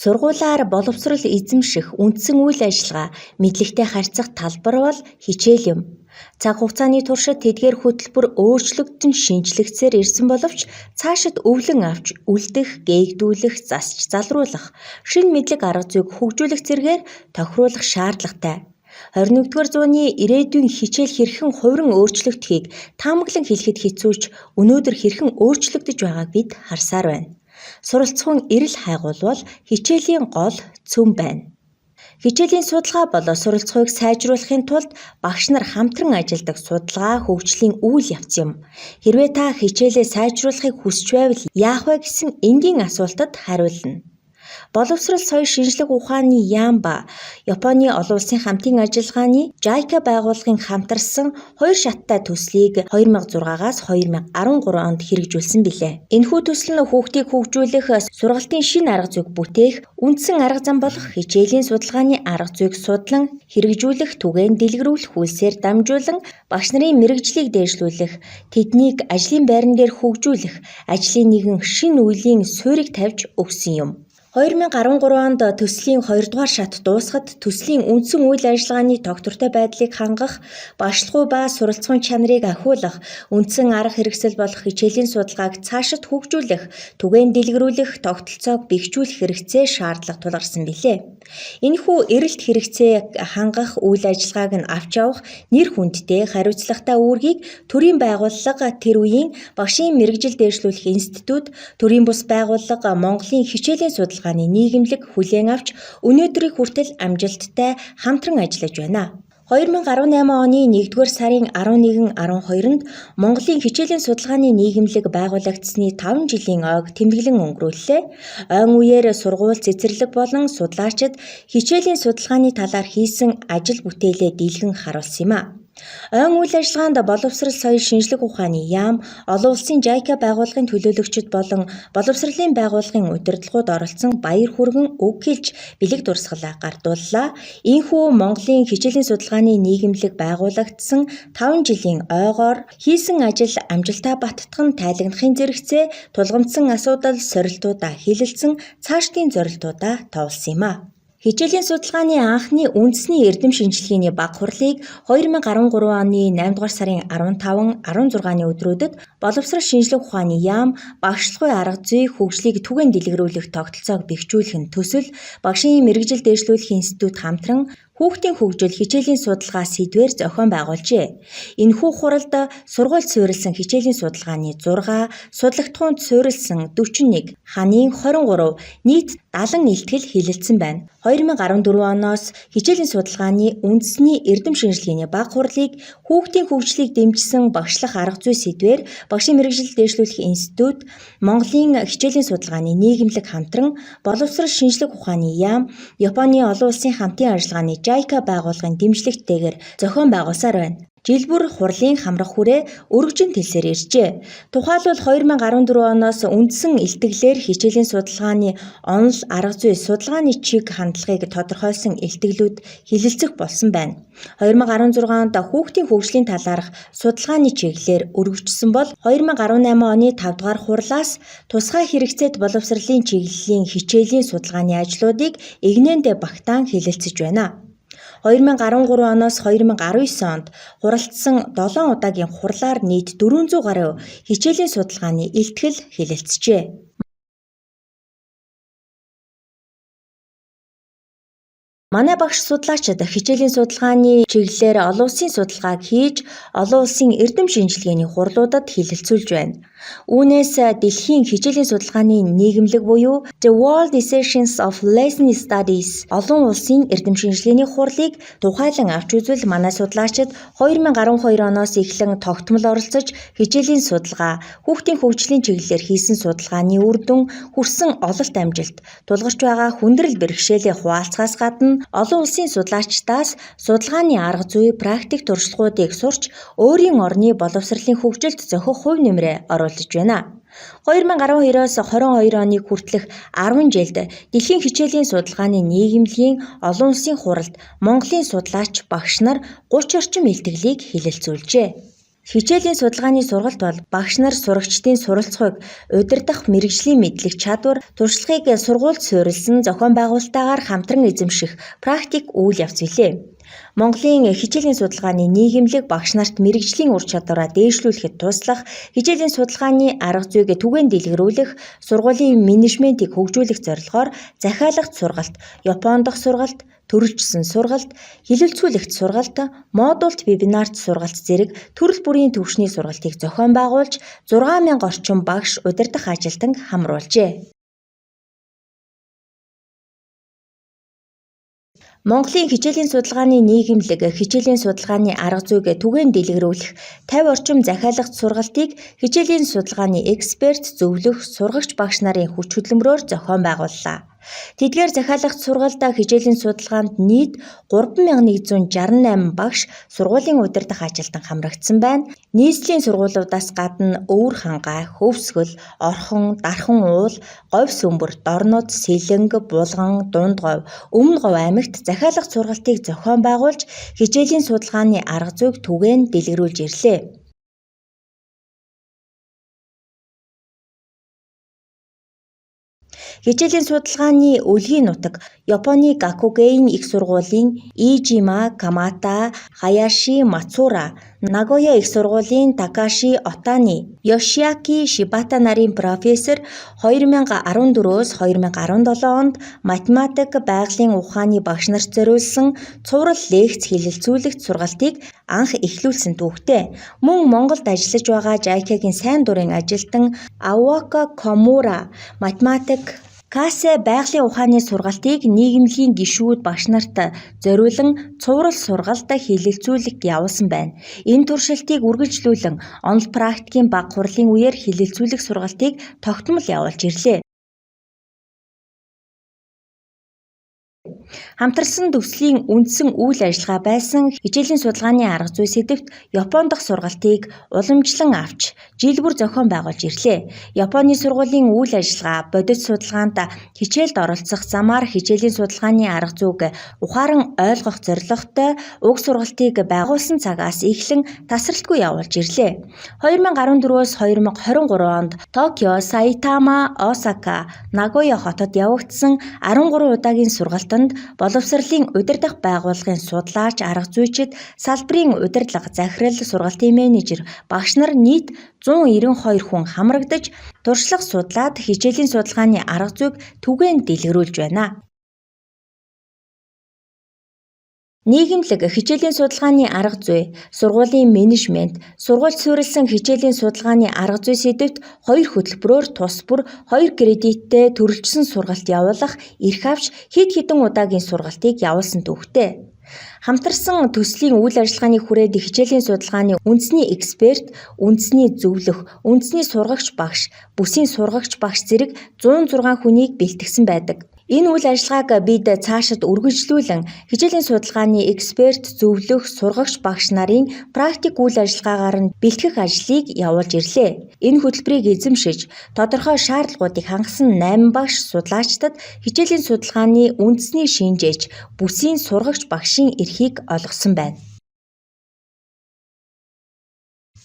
Сургуулиар боловсрол эзэмших үндсэн үйл ажиллагаа мэдлэгтэй харьцах талбар бол хичээл юм. Цаг хугацааны туршид тэдгээр хөтөлбөр өөрчлөгдөн шинжлэгдсээр ирсэн боловч цаашид өвлөн авч үлдэх, гээгдүүлэх, засч залруулах, шинэ мэдлэг арга зүйг хөгжүүлэх зэргээр тохируулах шаардлагатай. 21-р зууны ирээдүйн хичээл хэрхэн хувиран өөрчлөгдөхийг таамаглан хэлэхэд хэцүүч өнөөдөр хэрхэн өөрчлөгдөж байгааг бид харсаар байна. Суралцахуун эрэл хайгуул хичээлийн гол цөм байна. Хичээлийн судалгаа бол суралцахуйг сайжруулахын тулд багш нар хамтран ажилладаг судалгаа хөгжлийн үйл явц юм. Хэрвээ та хичээлээ сайжруулахыг хүсч байвал яах вэ гэсэн энгийн асуултад хариулна. Боловсрол соёл шинжлэх ухааны яам ба Японы олон улсын хамтын ажиллагааны JICA байгууллагын хамтарсан 2 шаттай төслийг 2006-аас 2013 онд хэрэгжүүлсэн билээ. Энэхүү төсөл нь хүүхдийг хөгжүүлэх, сургалтын шинэ арга зүйг бүтээх, үндсэн арга зам болох хичээлийн судалгааны арга зүйг судлан, хэрэгжүүлэх, түгээн дэлгэрүүлэх үйлсээр дамжуулан багш нарын мэрэгжлийг дээшлүүлэх, тэднийг ажлын байран дээр хөгжүүлэх, ажлын нэгэн шинэ үеийн суурийг тавьж өгсөн юм. 2013 онд төслийн 2 дугаар шат дуусахад төслийн үндсэн үйл ажиллагааны тогтвортой байдлыг хангах, багшлахуй ба суралцахуйн чанарыг ахиулах, үндсэн арга хэрэгсэл болох хичээлийн судалгааг цаашид хөгжүүлэх, түгээн дэлгэрүүлэх, тогтолцоог бэхжүүлэх хэрэгцээ шаардлага тулгарсан билээ. Энэхүү эрэлт хэрэгцээг хангах үйл ажиллагааг нь авч явах нэр хүндтэй хариуцлагатай үүргийг төрийн байгууллага, тэр үеийн багшийн мэрэгжил дээшлүүлэх институт, төрийн бус байгууллага, Монголын хичээлийн судалгааны нийгэмлэг хүлээн авч өнөөдрийг хүртэл амжилттай хамтран ажиллаж байна. 2018 оны 1-р сарын 11-12-нд Монголын хичээлийн судалгааны нийгэмлэг байгуулагдсны 5 жилийн ойг тэмдэглэн өнгөрүүллээ. Ойн үеэр сургууль цэцэрлэг болон судлаачид хичээлийн судалгааны талаар хийсэн ажил бүтээлээ дийлхэн харуулсан юм а. Ойн үйл ажиллагаанд боловсрол соёл шинжлэх ухааны яам, олон улсын JICA байгууллагын төлөөлөгчид болон боловсролын байгууллагын удирдлагууд оролцсон баяр хүргэн үг хэлж бэлэг дурсгалаа гардууллаа. Ийхүү Монголын хичээлийн судалгааны нийгэмлэг байгуулагдсан 5 жилийн ойгоор хийсэн ажил амжилтаа баттгах тайлагнахын зэрэгцээ тулгамдсан асуудал, сорилтуудаа хэлэлцэн цаашдын зорилтуудаа товлсон юм а. Хичээлийн судалгааны анхны үндэсний эрдэм шинжилгээний баг хурлыг 2013 оны 8-р сарын 15-16-ны өдрүүдэд боловсрол шинжлэх ухааны яам, багшлахуй арга зүй хөгжлийг түгээн дэлгэрүүлэх тогтолцоог бэхжүүлэх нь төсөл, багшийн мэрэгжил дээшлүүлэх институт хамтран хүүхдийн хөгжил хичээлийн судалгаа сэдвээр зохион байгуулжээ. Энэхүү хуралд сургууль суурилсан хичээлийн судалгааны 6, судлагдхуунд суурилсан 41, ханийн 23, нийт 70 илтгэл хэлэлцсэн байна. 2014 оноос хичээлийн судалгааны үндэсний эрдэм шинжилгээний баг хурлыг хүүхдийн хөгжлийг дэмжсэн багшлах арга зүй сэдвээр багшийн мэрэгжил дээшлүүлэх институт, Монголын хичээлийн судалгааны нийгэмлэг хамтран, боловсрол шинжлэх ухааны яам, Японы олон улсын хамтын ажиллагааны JICA байгууллагын дэмжлэгтэйгээр зохион байгуулсаар байна. Жил бүр хурлын хамрах хүрээ өргөжин тэлсээр иржээ. Тухайлбал 2014 оноос үндсэн илтгэлээр хичээлийн судалгааны онол арга зүй судалгааны чиг хандлагыг тодорхойлсон илтгэлүүд хэлэлцэх болсон байна. 2016 онд хүүхдийн хөгжлийн талаарх судалгааны чиглэлээр өргөжсөн бол 2018 оны 5 дугаар хурлаас тусгай хэрэгцээт боловсролын чиглэлийн хичээлийн судалгааны ажлуудыг игнэндээ багтаан хэлэлцэж байна. 2013 оноос 2019 онд хуралдсан 7 удаагийн хурлаар нийт 400 гаруй хичээлийн судалгааны илтгэл хэлэлцжээ. Манай багш судлаачид хичээлийн судалгааны чиглэлээр олон улсын судалгааг хийж, олон улсын эрдэм шинжилгээний хурлуудад хэлэлцүүлж байна. Үүнээс дэлхийн хичээлийн судалгааны нийгэмлэг буюу The World Sessions of Lesson Studies олон улсын эрдэм шинжилгээний хурлыг тухайлан авч үзвэл манай судлаачид 2012 оноос эхлэн тогтмол оролцож хичээлийн судалгаа, хүүхдийн хөгжлийн чиглэлээр хийсэн судалгааны үр дүн, хүрсэн ололт амжилт, тулгарч байгаа хүндрэл бэрхшээлээ хуваалцахаас гадна олон улсын судлаачдаас судалгааны арга зүй, практик туршлагуудыг сурч өөрийн орны боловсролын хөгжилд зохих хувь нэмрээ оруулж байна. 2012-оос 22 оны хүртэлх 10 жилд дэлхийн хичээлийн судалгааны нийгэмлэгийн олон улсын хуралд Монголын судлаач багш нар 30 орчим илтгэлийг хэлэлцүүлжээ. Хичээлийн судалгааны сургалт бол багш нар сурагчдын суралцахуйг удирдах мэргэжлийн мэдлэг чадвар, туршлагыг сургуульд суурилсан зохион байгуулалтаагаар хамтран эзэмших практик үйл явц билээ. Монголын хичээлийн судалгааны нийгэмлэг багш нарт мэргэжлийн ур чадвараа дээшлүүлэхэд туслах, хичээлийн судалгааны арга зүйг түгээн дэлгэрүүлэх, сургуулийн менежментийг хөгжүүлэх зорилгоор захиалагч сургалт, Япон дахь сургалт, төрөлжсөн сургалт, хэлэлцүүлэгт сургалт, модульт вебинарт сургалт зэрэг төрөл бүрийн түвшний сургалтыг зохион байгуулж 6000 орчим багш удирдах ажилтан хамруулжээ. Монголын хичээлийн судалгааны нийгэмлэг хичээлийн судалгааны арга зүйг түгээн дэлгэрүүлэх 50 орчим захиалагч сургалтыг хичээлийн судалгааны эксперт зөвлөх сургагч багш нарын хүч хөдөлмөрөөр зохион байгууллаа. Тэдгээр захиалагч сургалт хичээлийн судалгаанд нийт 3168 багш сургуулийн удирдах ажилтан хамрагдсан байна. Нийслэлийн сургуулиудаас гадна Өвөр хангай, Хөвсгөл, Орхон, Дархан уул, Говь Сөмбөр, Дорнод, Сэлэнг, Булган, Дундговь, Өмнө Говь аймагт захиалагч сургалтыг зохион байгуулж хичээлийн судалгааны арга зүйг түгээн дэлгэрүүлж ирлээ. Хичээлийн судалгааны өлгийн нутаг Японы Гакугейн их сургуулийн Ижима Камата, Хаяши Мацура, Нагоя их сургуулийн Такаши Отани, Йошиаки Шибата нарын профессор 2014-өөс 2017 онд математик, байгалийн ухааны багш нарт зориулсан цуврал лекц хэлэлцүүлэгт сургалтыг анх эхлүүлсэн түүхтэй. Мөн Монголд ажиллаж байгаа JICA-гийн сайн дурын ажилтан Авака Комура математик Касе байгалийн ухааны сургалтыг нийгэмлэгийн гишүүд багш нарт зориулан цуврал сургалт хэлэлцүүлэг явуулсан байна. Энэ туршилтыг үргэлжлүүлэн онол практикийн бага хурлын үеэр хэлэлцүүлэх сургалтыг тогтмол явуулж ирлээ. Хамтарсан төслийн үндсэн үйл ажиллагаа байсан хичээлийн судалгааны арга зүй сэдэвт Япон дахь сургалтыг уламжлан авч жил бүр зохион байгуулж ирлээ. Японы сургуулийн үйл ажиллагаа бодит судалгаанд хичээлд оролцох замаар хичээлийн судалгааны арга зүйг ухаан ойлгох зорилготой уг сургалтыг байгуулсан цагаас эхлэн тасралтгүй явуулж ирлээ. 2014-өөс 2023 онд Токио, Сайтама, Осака, Нагоя хотод явагдсан 13 удаагийн сургалтанд боловсролын удирдах байгууллагын судлаач, арга зүйчид, салбарын удирдлага, захирал, сургалтын менежер, багш нар нийт 192 хүн хамрагдаж, туршлага судлаад хичээлийн судалгааны арга зүйг түгээн дэлгэрүүлж байна. Нийгэмлэг хичээлийн судалгааны арга зүй, сургуулийн менежмент, сургуульд суурилсан хичээлийн судалгааны арга зүй сэдэвт 2 хөтөлбөрөөр тус бүр 2 кредиттэй төрөлжсөн сургалт явуулах эрх авч хэд хэдэн удаагийн сургалтыг явуулсан түүхтэй. Хамтарсан төслийн үйл ажиллагааны хүрээд хичээлийн судалгааны үндэсний эксперт, үндэсний зөвлөх, үндэсний сургагч багш, бүсийн сургагч багш зэрэг 106 хүнийг бэлтгэсэн байдаг. Энэ үйл ажиллагааг бид цаашид үргэлжлүүлэн хичээлийн судалгааны эксперт, зөвлөх, сургагч багш нарын практик үйл ажиллагаагаар нь бэлтгэх ажлыг явуулж ирлээ. Энэ хөтөлбөрийг эзэмшиж, тодорхой шаардлагуудыг хангасан 8 багш судлаачдад хичээлийн судалгааны үндэсний шинжээч, бүсийн сургагч багшийн эрхийг олгосон байна.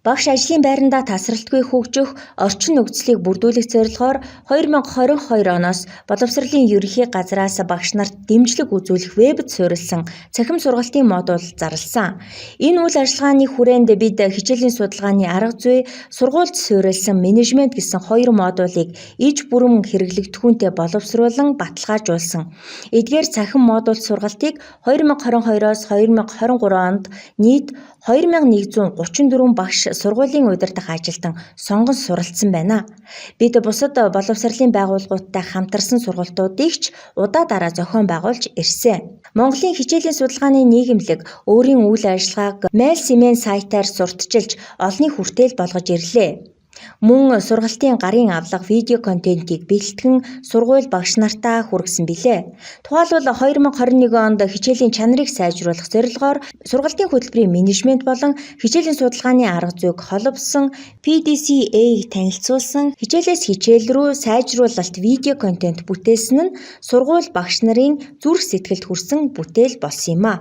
Багш ажлын байрандаа тасралтгүй хөгжих, орчин нөхцөлийг бүрдүүлэх зорилгоор 2022 оноос боловсролын ерөнхий газраас багш нарт дэмжлэг үзүүлэх вебд суурилсан цахим сургалтын модуль зарласан. Энэ үйл ажиллагааны хүрээнд бид хичээлийн судалгааны арга зүй, сургуульд суурилсан менежмент гэсэн 2 модулийг иж бүрэн хэрэглэгдэхүүнтэй боловсруулан баталгаажуулсан. Эдгээр цахим модуль сургалтыг 2022-оос 2023 онд нийт 2134 багш сургуулийн удирдах ажилтан сонгон суралцсан байна. Бид бусад боловсролын байгууллагуудтай хамтарсан сургалтуудыг ч удаа зохион байгуулж ирсэн. Монголын хичээлийн судалгааны нийгэмлэг өөрийн үйл ажиллагааг Mail-Simen сайтаар сурталчилж олонний хүртээл болгож ирлээ. Мөн сургалтын гарын авлага видео контентийг бэлтгэн сургууль багш нартаа хүргэсэн билээ. Тухайлбал 2021 онд хичээлийн чанарыг сайжруулах зорилгоор сургалтын хөтөлбөрийн менежмент болон хичээлийн судалгааны арга зүйг холбосон PDCA-г танилцуулсан хичээлээс хичээл рүү сайжруулалт видео контент бүтээсэн нь сургууль багш нарын зүрх сэтгэлд хүрсэн бүтээл болсон юм а.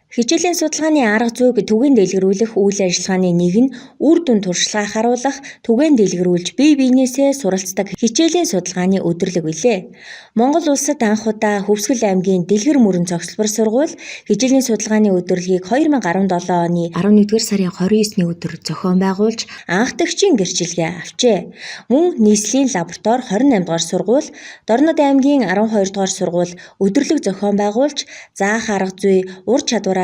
Хичээлийн судалгааны арга зүйг түгээн дэлгэрүүлэх үйл ажиллагааны нэг нь үр дүн туршлагаа харуулах, түгээн дэлгэрүүлж бие биенээсээ суралцдаг хичээлийн судалгааны өдөрлөг билээ. Монгол улсад анх удаа Хөвсгөл аймгийн Дэлгэр мөрөн цогцлбор сургууль хичээлийн судалгааны өдөрлөгийг 2017 оны 11-р сарын 29-ний өдөр зохион байгуулж анхдагчийн гэрчилгээ авчээ. Мөн нийслэлийн лаборатори 28 дугаар сургууль, Дорнод аймгийн 12 дугаар сургууль өдөрлөг зохион байгуулж заах арга зүй, ур чадвар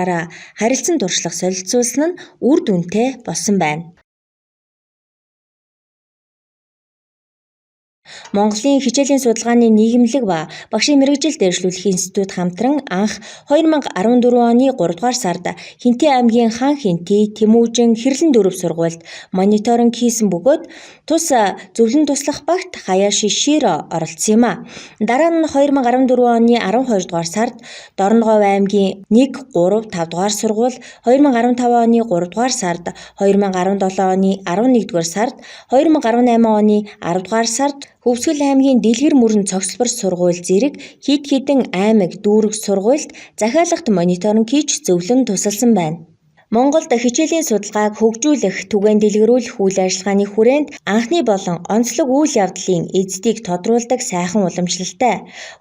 харилцан туршлага солилцуулсан нь үр дүнтэй болсон байна. Монголын хичээлийн судалгааны нийгэмлэг ба багшийн мэргэжил дээшлүүлэх институт хамтран анх 2014 оны 3 дугаар сард Хинтээ аймгийн Хан Хинтээ, Тэмүүжин, Хэрлэн дөрөв сургуульд мониторинг хийсэн бөгөөд тус зөвлөн туслах багт Хаяши Широ оролцсон юм а. Дараа нь 2014 оны 12 дугаар сард Дорноговь аймгийн 1, 3, 5 дугаар сургууль, 2015 оны 3 дугаар сард, 2017 оны 11 дугаар сард, 2018 оны 10 дугаар сард Хөвсгөл аймгийн Дэлгэр мөрөн цогцлбор сургууль зэрэг хэд хэдэн аймаг, дүүрэг сургуульд захиалгат мониторинг хийж зөвлөн тусалсан байна. Монголд хичээлийн судалгааг хөгжүүлэх, түгээн дэлгэрүүлэх үйл ажиллагааны хүрээнд анхны болон онцлог үйл явдлын эздийг тодруулдаг сайхан уламжлалтай.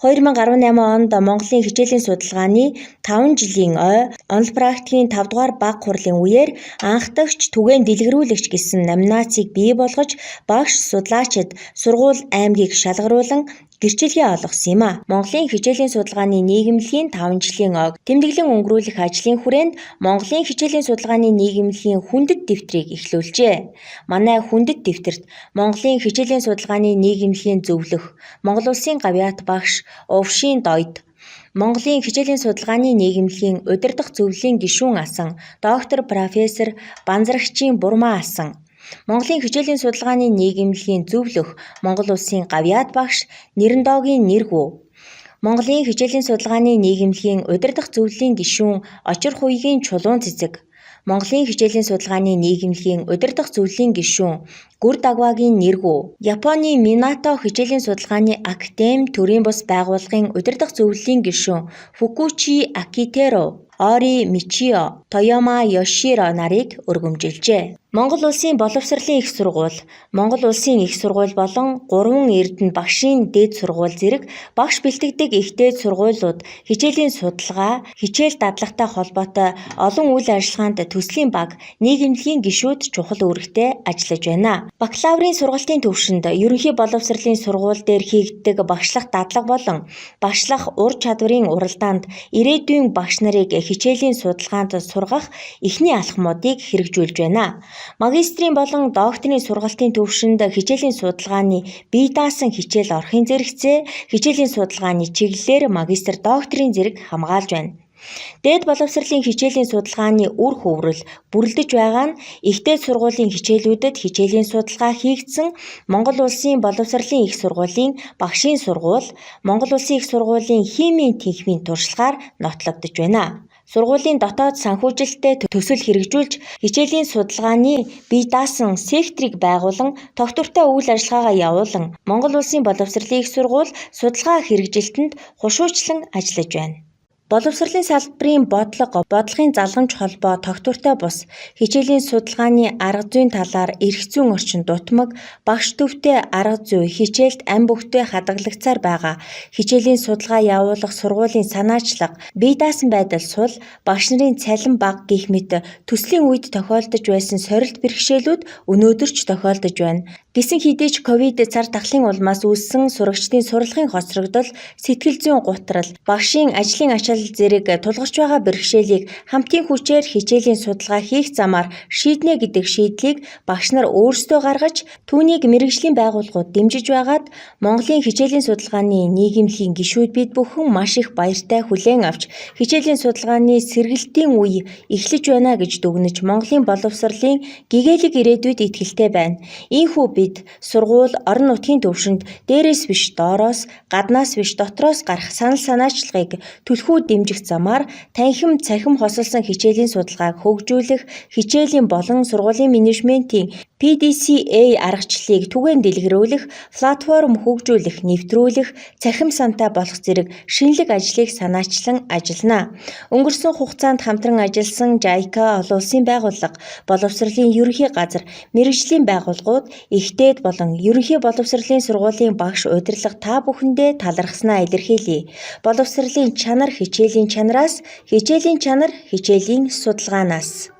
2018 онд Монголын хичээлийн судалгааны 5 жилийн ой, онол практикийн 5 дугаар баг хурлын үеэр анхдагч, түгээн дэлгэрүүлэгч гэсэн номинацийг бий болгож багш, судлаачид сургууль аймгийг шалгаруулан гэрчилгээ олгосон юм а. Монголын хичээлийн судалгааны нийгэмлэгийн 5 жилийн ог тэмдэглэн өнгөрүүлэх ажлын хүрээнд Монголын хичээлийн судалгааны нийгэмлэгийн хүндэт дэвтрийг эхлүүлжээ. Манай хүндэт дэвтэрт Монголын хичээлийн судалгааны нийгэмлэгийн зөвлөх, Монгол Улсын гавьяат багш Увшин Дойд, Монголын хичээлийн судалгааны нийгэмлэгийн удирдах зөвлөлийн гишүүн асан доктор профессор Банзарагчийн Бурмаа асан, Монголын хичээлийн судалгааны нийгэмлэгийн зөвлөх, Монгол Улсын гавьяат багш Нэрндоогийн Нэргүү, Монголын хичээлийн судалгааны нийгэмлэгийн удирдах зөвлөлийн гишүүн Очир Хуйгийн Чулуун Цэцэг, Монголын хичээлийн судалгааны нийгэмлэгийн удирдах зөвлөлийн гишүүн Гүр Дагвагийн Нэргүү, Японы Минато хичээлийн судалгааны академи төрийн бус байгууллагын удирдах зөвлөлийн гишүүн Фукучи Акитеро, Ори Мичио, Тоёма Ёширо нарыг өргөмжилжээ. Монгол Улсын боловсролын их сургууль, Монгол Улсын их сургууль болон 3 Эрдэнэ багшийн дээд сургууль зэрэг багш бэлтгэдэг их дээд сургуулиуд хичээлийн судалгаа, хичээл дадлагтай холбоотой олон үйл ажиллагаанд төслийн баг, нийгэмлэгийн гишүүд чухал үүрэгтэй ажиллаж байна. Бакалаврын сургалтын төвшөнд ерөнхий боловсролын сургууль дээр хийгддэг багшлах дадлага болон багшлах ур чадварын уралдаанд ирээдүйн багш нарыг хичээлийн судалгаанд сургах эхний алхмуудыг хэрэгжүүлж байна. Магистрийн болон докторийн сургалтын төвшөнд хичээлийн судалгааны бие даасан хичээл орохын зэрэгцээ хичээлийн судалгааны чиглэлээр магистр, докторийн зэрэг хамгаалж байна. Дээд боловсролын хичээлийн судалгааны үр хөврөл бүрэлдэж байгаа нь их дээд сургуулийн хичээлүүдэд хичээлийн судалгаа хийгдсэн Монгол Улсын боловсролын их сургуулийн багшийн сургууль, Монгол Улсын их сургуулийн химийн тэнхимийн туршлагаар нотлогдож байна. Сургуулийн дотоод санхүүжилттэй төсөл хэрэгжүүлж хичээлийн судалгааны бие даасан секторыг байгуулан тогтвортой үйл ажиллагаагаа явуулан Монгол Улсын боловсролын их сургууль судалгаа хэрэгжилтэнд хушуучлан ажиллаж байна. Боловсролын салбарын бодлого, бодлогын залгамж холбоо тогтвортой бус хичээлийн судалгааны арга зүйн талаар эрх зүйн орчин дутмаг, багш төвтэй арга зүй хичээлд ам бүхтэй хадгалагцаар байгаа хичээлийн судалгаа явуулах сургуулийн санаачлага, бие даасан байдал сул, багш нарын цалин бага гэх мэт төслийн үед тохиолдож байсан сорилт бэрхшээлүүд өнөөдөр ч тохиолдож байна. Гэсэн хэдий ч ковид цар тахлын улмаас үүссэн сурагчдын сурлагын хоцрогдол, сэтгэл зүйн гутрал, багшийн ажлын ачаал зэрэг тулгарч байгаа бэрхшээлийг хамтын хүчээр хичээлийн судалгаа хийх замаар шийднэ гэдэг шийдлийг багш нар өөрсдөө гаргаж түүнийг мэргэжлийн байгууллагууд дэмжиж байгаад Монголын хичээлийн судалгааны нийгэмлэгийн гишүүд бид бүхэн маш их баяртай хүлээн авч хичээлийн судалгааны сэргэлтийн үе эхлэж байна гэж дүгнэж Монголын боловсролын гэгээлэг ирээдүйд итгэлтэй байна. Ийхүү бид сургууль, орон нутгийн төвшөнд дээрээс биш доороос, гаднаас биш дотроос гарах санал санаачлагыг түлхүү дэмжих замаар танхим цахим хосолсон хичээлийн судалгааг хөгжүүлэх, хичээлийн болон сургуулийн менежментийн PDCA аргачлалыг түгээн дэлгэрүүлэх, платформ хөгжүүлэх, нэвтрүүлэх, цахим сантай болох зэрэг шинэлэг ажлыг санаачлан ажиллана. Өнгөрсөн хугацаанд хамтран ажилласан JICA, олон улсын байгууллага, боловсролын ерөнхий газар, мэргэжлийн байгууллагууд, ихтэйд болон ерөнхий боловсролын сургуулийн багш удирдлага та бүхэндээ талархснаа илэрхийлье. Боловсролын чанар хичээлийн чанараас, хичээлийн чанар хичээлийн судалгаанаас.